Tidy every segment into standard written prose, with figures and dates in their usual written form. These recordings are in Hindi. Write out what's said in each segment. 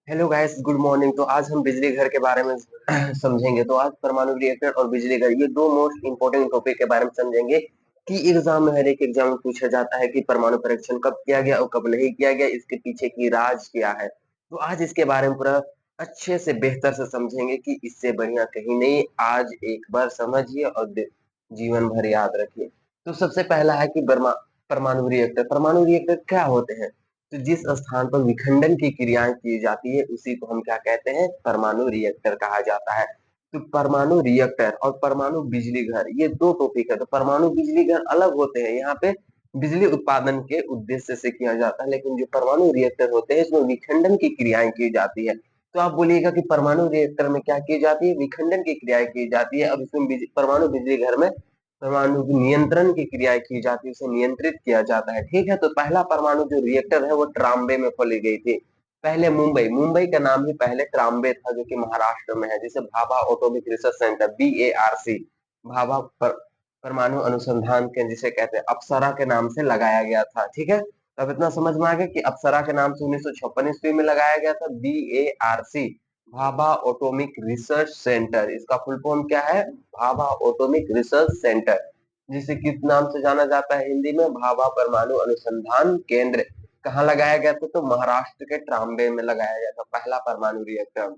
Hello guys, good morning. तो आज हम बिजली घर के बारे में समझेंगे। तो आज परमाणु रिएक्टर और बिजली घर, ये दो मोस्ट इंपोर्टेंट टॉपिक के बारे में समझेंगे कि एग्जाम में, हर एक एग्जाम में पूछा जाता है कि परमाणु परीक्षण कब किया गया और कब नहीं किया गया, इसके पीछे की राज क्या है। तो आज इसके बारे में पूरा अच्छे से बेहतर से समझेंगे कि इससे बढ़िया कहीं नहीं। आज एक बार समझिए और जीवन भर याद रखिए। तो सबसे पहला है कि परमाणु रिएक्टर क्या होते हैं। तो जिस स्थान पर विखंडन की क्रियाएं की जाती है उसी को हम क्या कहते हैं, परमाणु रिएक्टर कहा जाता है। तो परमाणु रिएक्टर और परमाणु बिजली घर, ये दो टॉपिक है। तो परमाणु बिजली घर अलग होते हैं, यहाँ पे बिजली उत्पादन के उद्देश्य से किया जाता है, लेकिन जो परमाणु रिएक्टर होते हैं इसमें विखंडन की क्रियाएं की जाती है। तो आप बोलिएगा कि परमाणु रिएक्टर में क्या की जाती है, विखंडन की क्रियाएं की जाती है, और इसमें परमाणु बिजली घर में परमाणु की नियंत्रण की क्रियाएं की जाती है, उसे नियंत्रित किया जाता है। ठीक है, तो पहला परमाणु जो रिएक्टर है वो ट्राम्बे में खोली गई थी। पहले मुंबई मुंबई का नाम ही पहले ट्राम्बे था, जो कि महाराष्ट्र में है, जिसे Bhabha atomic research centre, BARC, Bhabha परमाणु अनुसंधान केंद्र जिसे कहते हैं, अप्सरा के नाम से लगाया गया था। ठीक है, अब इतना समझ में आ गया कि अप्सरा के नाम से 1956 ईस्वी में लगाया गया था, BARC, Bhabha atomic research centre. इसका फुल फॉर्म क्या है, भाभा एटॉमिक रिसर्च सेंटर, जिसे किस नाम से जाना जाता है हिंदी में, भाभा परमाणु अनुसंधान केंद्र। कहाँ लगाया गया था, तो महाराष्ट्र के ट्राम्बे में लगाया गया था पहला परमाणु रिएक्टर।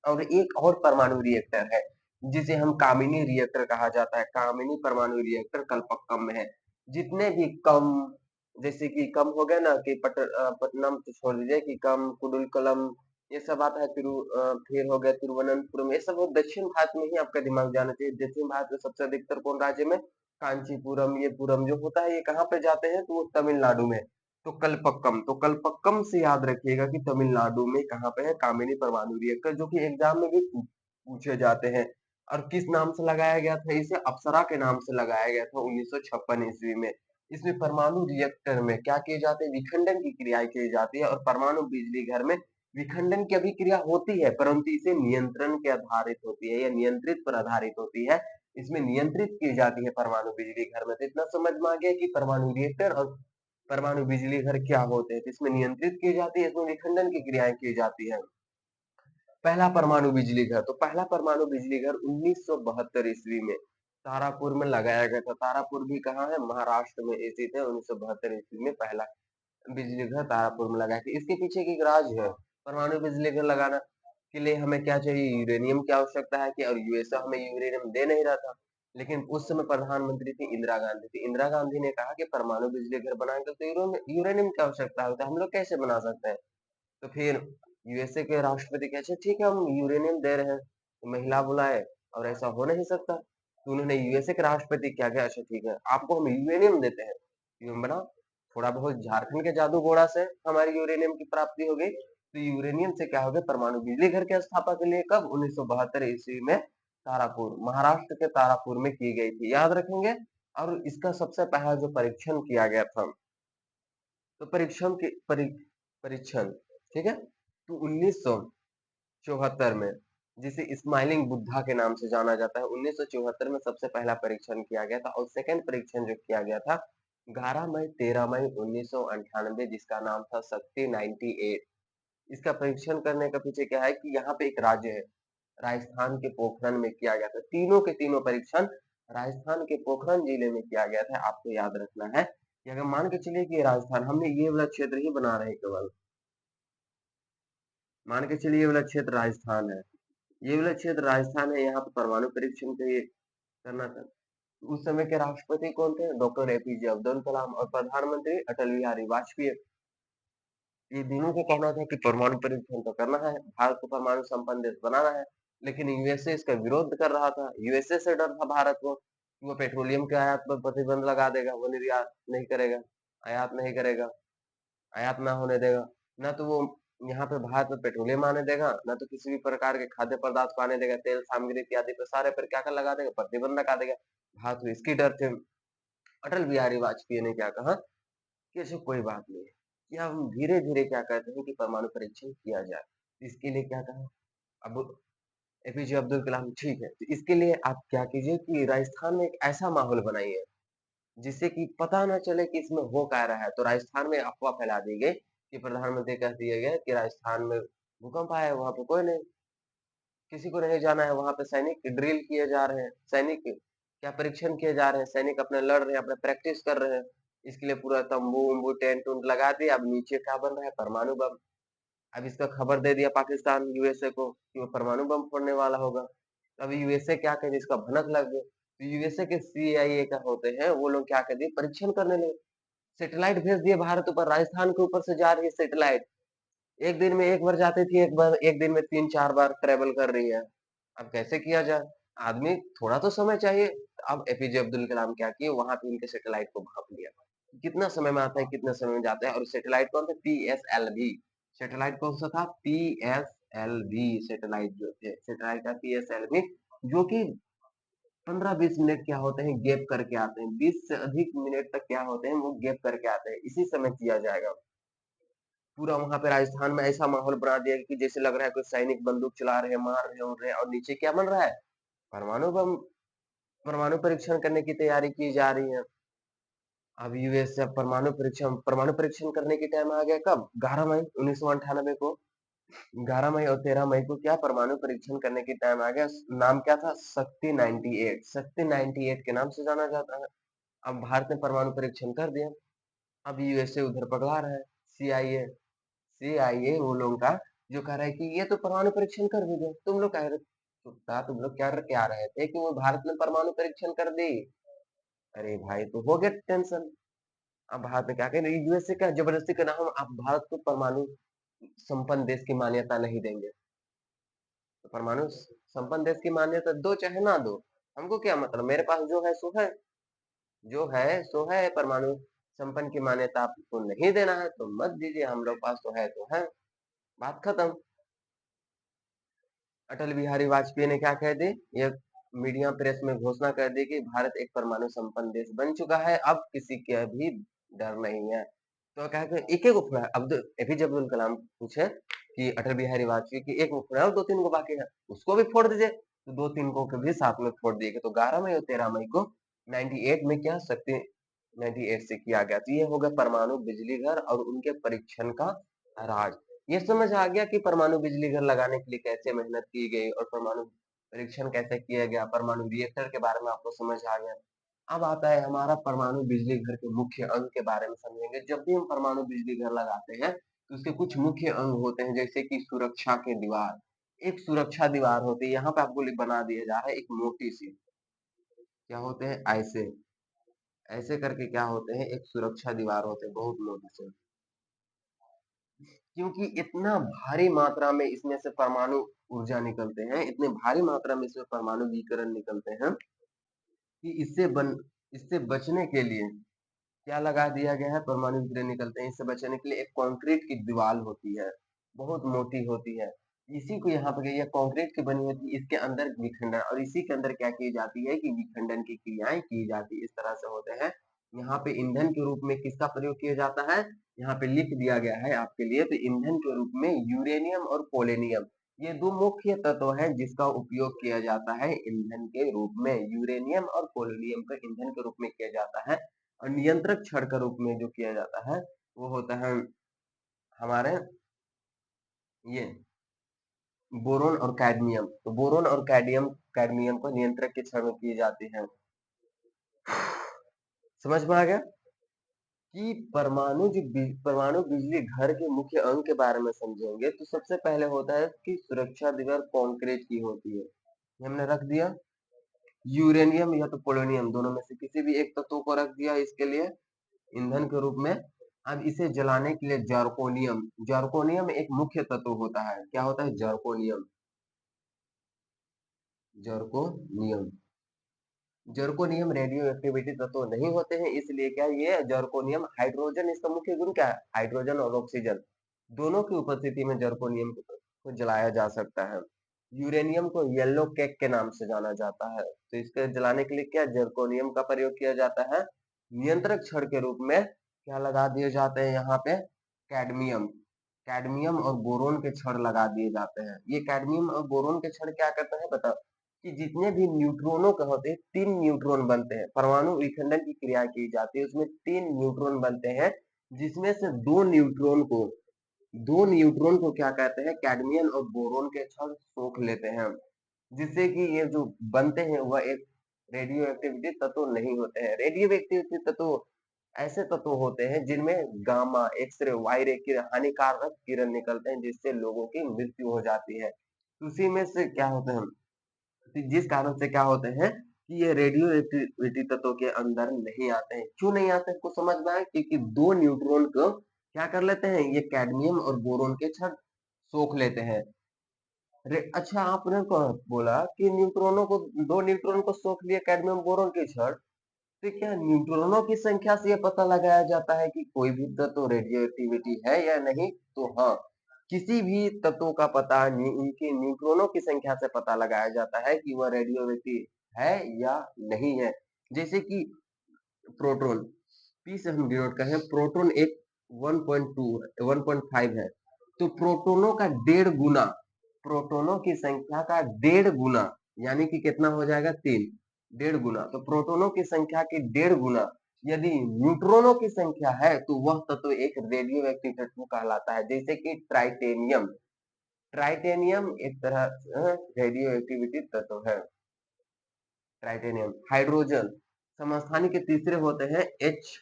और एक और परमाणु रिएक्टर है जिसे हम कामिनी रिएक्टर कहा जाता है। कामिनी परमाणु रिएक्टर कलपक्कम में है। जितने भी कम, जैसे कि कम हो गया ना कि पटनम तो छोड़ दीजिए, कि कम कुडुलकलम, ये सब आता है। फिर हो गया तिरुवनंतपुरम, ये सब वो दक्षिण भारत में ही आपका दिमाग जाना चाहिए। दक्षिण भारत में सबसे अधिकतर कौन राज्य में, कांचीपुरम, ये पुरम जो होता है ये कहाँ पे जाते हैं, तो वो तमिलनाडु में। तो कलपक्कम से याद रखिएगा कि तमिलनाडु में कहाँ पे है, कामिनी परमाणु रिएक्टर, जो कि एग्जाम में भी पूछे जाते हैं। और किस नाम से लगाया गया था इसे, अप्सरा के नाम से लगाया गया था 1956 ईस्वी में। इसमें परमाणु रिएक्टर में क्या किए जाते हैं, विखंडन की क्रियाएं की जाती है, और परमाणु बिजली घर में विखंडन की अभिक्रिया होती है, परंतु इसे नियंत्रण के आधारित होती है या नियंत्रित पर आधारित होती है। इसमें नियंत्रित की जाती है परमाणु बिजली घर में। तो इतना समझ में आ गया कि परमाणु रिएक्टर और परमाणु बिजली घर क्या होते हैं। तो इसमें नियंत्रित की जाती है, इसमें विखंडन की क्रियाएं की जाती है। पहला परमाणु बिजली घर, तो पहला परमाणु बिजली घर 1972 ईस्वी में तारापुर में लगाया गया था। तारापुर भी कहाँ है, महाराष्ट्र में स्थित है। 1972 ईस्वी में पहला बिजली घर तारापुर में लगाया था। इसके पीछे की एक राज है। परमाणु बिजली घर लगाना के लिए हमें क्या चाहिए, यूरेनियम की आवश्यकता है कि, और यूएसए हमें यूरेनियम दे नहीं रहा था। लेकिन उस समय प्रधानमंत्री थी इंदिरा गांधी थी। इंदिरा गांधी ने कहा कि परमाणु बिजली घर बनाएंगे तो यूरेनियम की आवश्यकता होता है, हम लोग कैसे बना सकते हैं। तो फिर यूएसए के राष्ट्रपति कहते ठीक है, हम यूरेनियम दे रहे हैं, तो महिला बुलाए, और ऐसा हो नहीं सकता। तो उन्होंने यूएसए के राष्ट्रपति क्या किया, अच्छा ठीक है आपको हम यूरेनियम देते हैं, यूरेनियम बना। थोड़ा बहुत झारखंड के जादू घोड़ा से हमारी यूरेनियम की प्राप्ति हो गई। तो यूरेनियम से क्या हो गया, परमाणु बिजली घर की स्थापना के लिए कब, 1972 ईस्वी में तारापुर, महाराष्ट्र के तारापुर में की गई थी, याद रखेंगे। और इसका सबसे पहला जो परीक्षण किया गया था, तो परीक्षण, ठीक है, तो 1974 में, जिसे स्माइलिंग बुद्धा के नाम से जाना जाता है, 1974 में सबसे पहला परीक्षण किया गया था। और सेकंड परीक्षण जो किया गया था 11 मई 13 मई 1998, जिसका नाम था शक्ति 98। इसका परीक्षण करने का पीछे क्या है कि यहाँ पे एक राज्य है, राजस्थान के पोखरण में किया गया था। तीनों के तीनों परीक्षण राजस्थान के पोखरण जिले में किया गया था। आपको याद रखना है कि अगर मान के चलिए कि राजस्थान, हमने ये वाला क्षेत्र ही बना रहे हैं केवल, मान के चलिए ये वाला क्षेत्र राजस्थान है, ये वाला क्षेत्र राजस्थान है, यहाँ पे परमाणु परीक्षण के लिए करना था। उस समय के राष्ट्रपति कौन थे, डॉक्टर एपीजे अब्दुल कलाम, और प्रधानमंत्री अटल बिहारी वाजपेयी। ये तीनों को कहना था कि परमाणु परीक्षण तो करना है, भारत को परमाणु संपन्न देश बनाना है। लेकिन यूएसए इसका विरोध कर रहा था। यूएसए से डर था भारत को, वो पेट्रोलियम के आयात पर प्रतिबंध लगा देगा, वो निर्यात नहीं करेगा, आयात नहीं करेगा, आयात ना होने देगा। ना तो वो यहाँ पे भारत में पेट्रोलियम आने देगा, ना तो किसी भी प्रकार के खाद्य पदार्थ को आने देगा, तेल सामग्री इत्यादि पर सारे पर क्या कर लगा देगा, प्रतिबंध लगा देगा। भारत को इसकी डर थे। अटल बिहारी वाजपेयी ने क्या कहा कि ऐसे कोई बात नहीं है, कि हम धीरे धीरे क्या कहते हैं कि परमाणु परीक्षण किया जाए। इसके लिए क्या कहा, अब एपीजे अब्दुल कलाम, ठीक है, तो इसके लिए आप क्या कीजिए कि राजस्थान में एक ऐसा माहौल बनाइए जिससे कि पता ना चले कि इसमें हो क्या रहा है। तो राजस्थान में अफवाह फैला दी गई कि प्रधानमंत्री कह दिया गया कि राजस्थान में भूकंप आया है, वहाँ पे कोई नहीं, किसी को नहीं जाना है, वहाँ पे सैनिक ड्रिल किए जा रहे हैं, सैनिक क्या परीक्षण किए जा रहे हैं, सैनिक अपने लड़ रहे हैं, अपने प्रैक्टिस कर रहे हैं। इसके लिए पूरा तंबू-वंबू, टेंट-उंट लगा दिया, अब नीचे क्या बन रहा है, परमाणु बम। अब इसका खबर दे दिया पाकिस्तान यूएसए को कि वो परमाणु बम फोड़ने वाला होगा। अब यूएसए क्या करे, इसका भनक लग गई। तो यूएसए के सीआईए का होते हैं, वो लोग क्या कर दिए, परीक्षण करने लगे। सैटेलाइट भेज दिए भारत ऊपर, राजस्थान के ऊपर से जा रही है सैटेलाइट। एक दिन में एक बार जाती थी, एक दिन में 3-4 बार ट्रेवल कर रही है। अब कैसे किया जाए? आदमी थोड़ा तो समय चाहिए। अब एपीजे अब्दुल कलाम क्या किए, वहां पे उनके सैटेलाइट को भाप लिया। कितना समय में आता है, कितना समय में जाता है, और सैटेलाइट कौन था, पीएसएलवी। सैटेलाइट कौन सा था, पीएसएलवी सैटेलाइट जो थे, सैटेलाइट का पीएसएलवी, जो कि 15-20 मिनट क्या होते हैं, गैप करके आते हैं, 20 से अधिक मिनट तक क्या होते हैं, वो गैप करके आते हैं। इसी समय किया जाएगा। पूरा वहां पे राजस्थान में ऐसा माहौल बना दिया कि जैसे लग रहा है कोई सैनिक बंदूक चला रहे हैं, मार रहे हैं, उड़ रहे हैं, और नीचे क्या बन रहा है, परमाणु बम। परमाणु परीक्षण करने की तैयारी की जा रही है। अब यूएस से परमाणु परीक्षण करने की टाइम आ गया, कब, 11 मई 1998 को। 11 मई और 13 मई को क्या परमाणु परीक्षण करने की टाइम आ गया। नाम क्या था, शक्ति 98, शक्ति 98 के नाम से जाना जाता है। अब भारत ने परमाणु परीक्षण कर दिया। अब यूएसए उधर पगला रहा है, सीआईए, सीआईए वो लोगों का, जो कह रहा है कि ये तो परमाणु परीक्षण कर दीजिए। तुम लोग कह रहे, चुपता, तुम लोग क्या रहे थे कि वो भारत ने परमाणु परीक्षण कर दी। अरे भाई, तो हो गया टेंशन। अब भारत में क्या कहें, यूएसए का जबरदस्ती करना, हम आप भारत को परमाणु संपन्न देश की मान्यता नहीं देंगे। तो परमाणु संपन्न देश की मान्यता दो चाहे ना दो, हमको क्या मतलब, मेरे पास जो है सो है, जो है सो है। परमाणु संपन्न की मान्यता आपको नहीं देना है तो मत दीजिए, हम लोग पास तो है, बात खत्म। अटल बिहारी वाजपेयी ने क्या कह दी, ये मीडिया प्रेस में घोषणा कर दी कि भारत एक परमाणु संपन्न देश बन चुका है, अब किसी का भी डर नहीं है। तो क्या कहते हैं, एक एक उफड़ा, एपीजे अब्दुल कलाम पूछे कि अटल बिहारी वाजपेयी की एक उफड़ा और 2-3 को बाकी है, उसको भी फोड़ दीजिए। तो 2-3 को के भी साथ में फोड़ दिए गए। तो 11 मई और 13 मई को 98 में क्या शक्ति 98 से किया गया। तो ये हो गया परमाणु बिजली घर और उनके परीक्षण का राज। ये समझ आ गया कि परमाणु बिजली घर लगाने के लिए कैसे मेहनत की गई और परमाणु परीक्षण कैसे किया गया, परमाणु रिएक्टर के बारे में आपको समझ आ गया। अब आता है हमारा परमाणु बिजली घर के मुख्य अंग के बारे में समझेंगे। जब भी हम परमाणु बिजली घर लगाते हैं तो उसके कुछ मुख्य अंग होते हैं, जैसे कि सुरक्षा के दीवार। एक सुरक्षा दीवार होती है, यहाँ पे आपको बना दिया जा रहा है एक मोटी सी, क्या होते हैं, ऐसे ऐसे करके क्या होते हैं, एक सुरक्षा दीवार होते हैं, बहुत मोटे से। क्योंकि इतना भारी मात्रा में इसमें से परमाणु ऊर्जा निकलते हैं, इतने भारी मात्रा में इसमें परमाणु विकिरण निकलते हैं कि इससे बचने के लिए क्या लगा दिया गया है, परमाणु विकिरण निकलते हैं, इससे बचने के लिए एक कंक्रीट की दीवार होती है, बहुत मोटी होती है। इसी को यहाँ पे ये कंक्रीट की बनी होती है, इसके अंदर विखंडन, और इसी के अंदर क्या की जाती है कि विखंडन की क्रियाएं की जाती है, इस तरह से होते हैं। यहाँ पे ईंधन के रूप में किसका प्रयोग किया जाता है, यहाँ पे लिख दिया गया है आपके लिए, तो ईंधन के रूप में यूरेनियम और पोलेनियम, ये दो मुख्य तत्व हैं जिसका उपयोग किया जाता है ईंधन के रूप में। यूरेनियम और पोलेनियम का ईंधन के रूप में किया जाता है। और नियंत्रक छड़ के रूप में जो किया जाता है वो होता है हमारे ये बोरोन और कैडमियम। तो बोरोन और कैडमियम को नियंत्रक के छड़ में की जाती है। समझ में आ गया कि परमाणु बिजली घर के मुख्य अंग के बारे में समझेंगे। तो सबसे पहले होता है कि सुरक्षा दीवार कंक्रीट की होती है, ये हमने रख दिया। यूरेनियम या तो पोलोनियम, दोनों में से किसी भी एक तत्व को रख दिया इसके लिए ईंधन के रूप में। अब इसे जलाने के लिए जर्कोनियम, जर्कोनियम एक मुख्य तत्व होता है। क्या होता है, zirconium, zirconium. Zirconium radio activity तत्व नहीं होते हैं, इसलिए क्या ये जर्कोनियम, हाइड्रोजन इसका मुख्य गुण क्या है, हाइड्रोजन और ऑक्सीजन दोनों की उपस्थिति में जर्कोनियम को जलाया जा सकता है। यूरेनियम को येलो केक के नाम से जाना जाता है। तो इसके जलाने के लिए क्या जर्कोनियम का प्रयोग किया जाता है। नियंत्रक छड़ के रूप में क्या लगा दिए जाते हैं यहाँ पे, कैडमियम, कैडमियम और बोरोन के छड़ लगा दिए जाते हैं। ये कैडमियम और बोरोन के छड़ क्या करते हैं बता, कि जितने भी न्यूट्रॉनों के होते हैं, 3 न्यूट्रॉन बनते हैं, परमाणु विखंडन की क्रिया की जाती है, उसमें 3 न्यूट्रॉन बनते हैं, जिसमें से 2 न्यूट्रॉन को दो न्यूट्रॉन को क्या कहते हैं, कैडमियम और बोरोन के क्षण सोख लेते हैं, जिससे कि ये जो बनते हैं वह एक रेडियो एक्टिविटी तत्व नहीं होते हैं। रेडियो एक्टिविटी तत्व ऐसे तत्व होते हैं जिनमें गामा, एक्सरे, वाई रे की हानिकारक किरण निकलते हैं, जिससे लोगों की मृत्यु हो जाती है। उसी में से क्या होते हैं, जिस कारण से क्या होते हैं कि ये रेडियो एक्टिविटी तत्वों के अंदर नहीं आते हैं। क्यों नहीं आते हैं, कुछ समझ में आए? क्योंकि दो न्यूट्रॉन को क्या कर लेते हैं, ये कैडमियम और बोरोन के क्षण सोख लेते हैं। अच्छा, आपने बोला कि न्यूट्रॉनों को, दो न्यूट्रॉन को सोख लिया कैडमियम बोरोन के क्षण, तो क्या न्यूट्रॉनों की संख्या से यह पता लगाया जाता है कि कोई भी तत्व रेडियो एक्टिविटी है या नहीं? तो हाँ, किसी भी तत्व का पता उनके न्यूट्रॉनों की संख्या से पता लगाया जाता है कि वह रेडियो एक्टिव है या नहीं है। जैसे कि प्रोटॉन, पी से हम डिनोट करें, प्रोटॉन एक 1.2 1.5 है, तो प्रोटॉनों का 1.5 गुना, प्रोटॉनों की संख्या का 1.5 गुना, यानी कि कितना हो जाएगा, 3, 1.5 गुना। तो प्रोटॉनों की संख्या के 1.5 गुना यदि न्यूट्रॉनों की संख्या है तो वह तत्व एक रेडियो एक्टिव तत्व कहलाता है। जैसे कि ट्राइटेनियम, ट्राइटेनियम एक तरह रेडियो एक्टिविटी तत्व है। ट्राइटेनियम, हाइड्रोजन समस्थानिक के तीसरे होते हैं एच,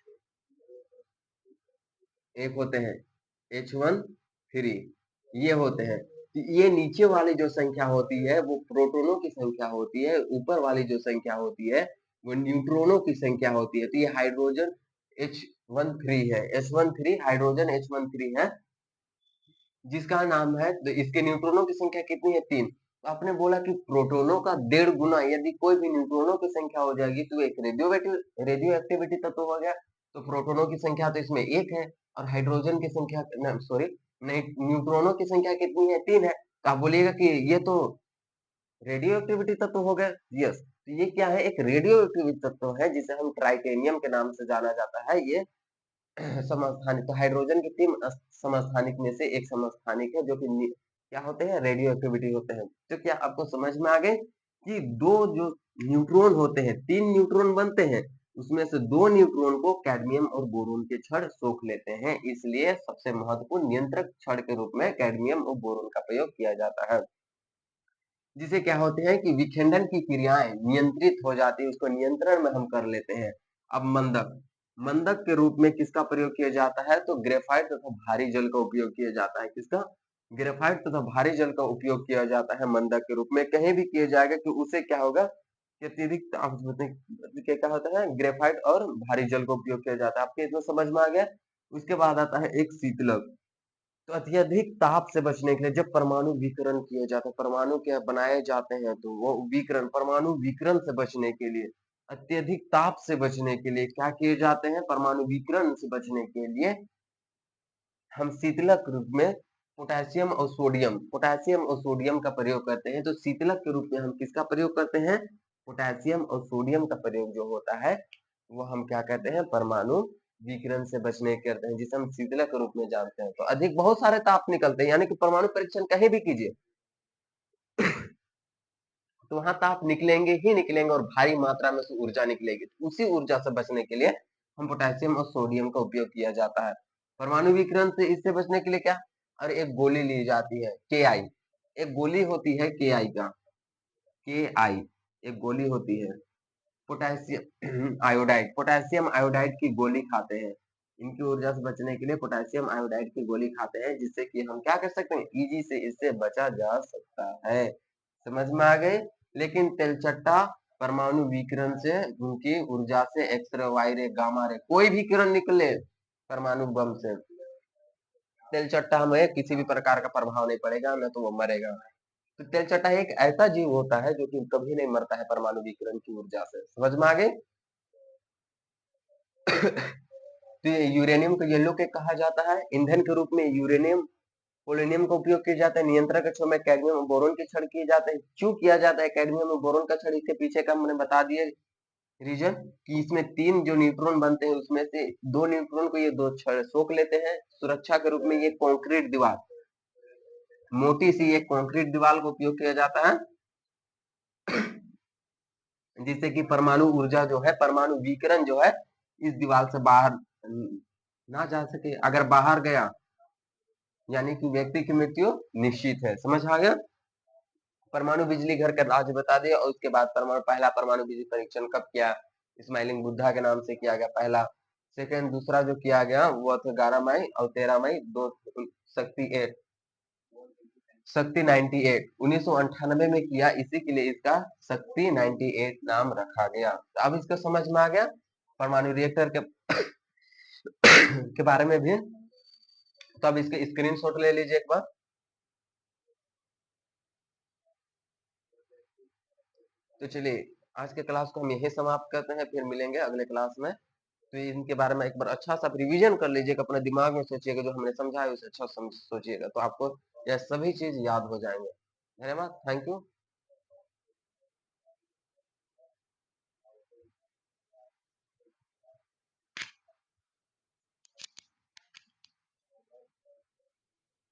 एक होते हैं H13, ये होते हैं। तो ये नीचे वाली जो संख्या होती है वो प्रोटॉनों की संख्या होती है, ऊपर वाली जो संख्या होती है वो न्यूट्रॉनों की संख्या होती है। तो ये हाइड्रोजन H13 है, H13 हाइड्रोजन H13 है, जिसका नाम है, तो इसके न्यूट्रॉनों की संख्या कितनी है, 3। तो आपने बोला कि प्रोटॉनों का 1.5 गुना यदि कोई भी न्यूट्रॉनों की संख्या हो जाएगी तो एक रेडियो एक्टिविटी तत्व हो गया। तो प्रोटॉनों की संख्या तो इसमें 1 है, और हाइड्रोजन की संख्या, सॉरी, नहीं, न्यूट्रॉनों की संख्या कितनी है, 3 है। तो आप बोलिएगा कि ये तो रेडियो एक्टिविटी तत्व हो गया। यस, तो ये क्या है, एक रेडियो एक्टिविटी तत्व है जिसे हम ट्राइटेनियम के नाम से जाना जाता है। ये समस्थानिक, तो हाइड्रोजन के 3 समस्थानिक में से एक समस्थानिक है जो कि क्या होते हैं, रेडियो एक्टिविटी होते हैं। तो क्या आपको समझ में आ गए कि दो जो न्यूट्रॉन होते हैं, 3 न्यूट्रॉन बनते हैं, उसमें से 2 न्यूट्रॉन को कैडमियम और बोरोन के क्षण सोख लेते हैं, इसलिए सबसे महत्वपूर्ण नियंत्रक क्षण के रूप में कैडमियम और बोरोन का प्रयोग किया जाता है। जिसे क्या होते हैं कि विखंडन की क्रियाएं नियंत्रित हो जाती है, उसको नियंत्रण में हम कर लेते हैं। अब मंदक, मंदक के रूप में किसका प्रयोग किया जाता है, तो ग्रेफाइट तथा भारी जल का उपयोग किया जाता है। किसका, ग्रेफाइट तथा भारी जल का उपयोग किया जाता है मंदक के रूप में। कहीं भी किया जाएगा कि उसे क्या होगा कि अतिरिक्त क्या होता है, ग्रेफाइट और भारी जल का उपयोग किया जाता है। आपके इतना समझ में आ गया। उसके बाद आता है एक शीतलक। तो अत्यधिक ताप से बचने के लिए जब परमाणु विकिरण किए जाते हैं, परमाणु क्या बनाए जाते हैं, तो वो विकिरण, परमाणु विकिरण से बचने के लिए, अत्यधिक ताप से बचने के लिए क्या किए जाते हैं, परमाणु विकिरण से बचने के लिए हम शीतलक रूप में पोटेशियम और सोडियम का प्रयोग करते हैं। तो शीतलक के रूप में हम किसका प्रयोग करते हैं, पोटेशियम और सोडियम का प्रयोग जो होता है वो हम क्या कहते हैं, परमाणु विकिरण से बचने के करते हैं, जिसे हम शीतलक के रूप में जानते हैं। तो अधिक बहुत सारे ताप निकलते हैं, यानी कि परमाणु परीक्षण कहीं भी कीजिए तो वहां ताप निकलेंगे ही निकलेंगे और भारी मात्रा में से ऊर्जा निकलेगी। तो उसी ऊर्जा से बचने के लिए हम पोटेशियम और सोडियम का उपयोग किया जाता है। परमाणु विकिरण से इससे बचने के लिए क्या, और एक गोली ली जाती है KI, एक गोली होती है KI का, KI एक गोली होती है, पोटेशियम आयोडाइड, पोटेशियम आयोडाइड की गोली खाते हैं। इनकी ऊर्जा से बचने के लिए पोटेशियम आयोडाइड की गोली खाते हैं, जिससे कि हम क्या कर सकते हैं, इजी से इससे बचा जा सकता है। समझ में आ गए। लेकिन तेलचट्टा परमाणु विकिरण से, उनकी ऊर्जा से, एक्सरे, वाई रे, गामा रे, कोई भी किरण निकले परमाणु बम से, तेलचट्टा हमें किसी भी प्रकार का प्रभाव नहीं पड़ेगा, न तो वो मरेगा। तो तेलचट्टा एक ऐसा जीव होता है जो कि कभी नहीं मरता है परमाणु विकिरण की ऊर्जा से। समझ में आ गए। तो ये यूरेनियम को येलो के कहा जाता है। ईंधन के रूप में यूरेनियम पोलोनियम का उपयोग किया जाता है। नियंत्रण कक्षों में कैडमियम और बोरोन के छड़ किए जाते हैं। क्यों किया जाता है कैडमियम और बोरोन का छड़, इसके पीछे का मैंने बता दिया रीजन, कि इसमें 3 जो न्यूट्रॉन बनते हैं उसमें से 2 न्यूट्रॉन को ये 2 छड़ सोख लेते हैं। सुरक्षा के रूप में ये कंक्रीट दीवार, मोटी सी एक कंक्रीट दीवार का उपयोग किया जाता है, जिससे कि परमाणु ऊर्जा जो है, परमाणु विकिरण जो है इस दीवार से बाहर ना जा सके। अगर बाहर गया यानी कि व्यक्ति की मृत्यु निश्चित है। समझ आ गया? परमाणु बिजली घर का राज्य बता दिया और उसके बाद पहला परमाणु बिजली परीक्षण कब किया? इस्माइलिंग बुद्धा के नाम से किया गया पहला। सेकंड दूसरा जो किया गया वो था 11 मई और 13 मई दो शक्ति 8 शक्ति 98 1998 में किया, इसी के लिए इसका शक्ति 98 नाम रखा गया। तो अब इसका समझ में आ गया परमाणु रिएक्टर के के बारे में भी। तो अब इसके स्क्रीनशॉट ले लीजिए एक बार। तो चलिए आज के क्लास को हम यही समाप्त करते हैं, फिर मिलेंगे अगले क्लास में। तो इनके बारे में एक बार अच्छा सा रिवीजन कर लीजिएगा, अपने दिमाग में सोचिएगा, जो हमने समझा है उसे अच्छा सोचिएगा, तो आपको यह सभी चीज याद हो जाएंगे। धन्यवाद, थैंक यू।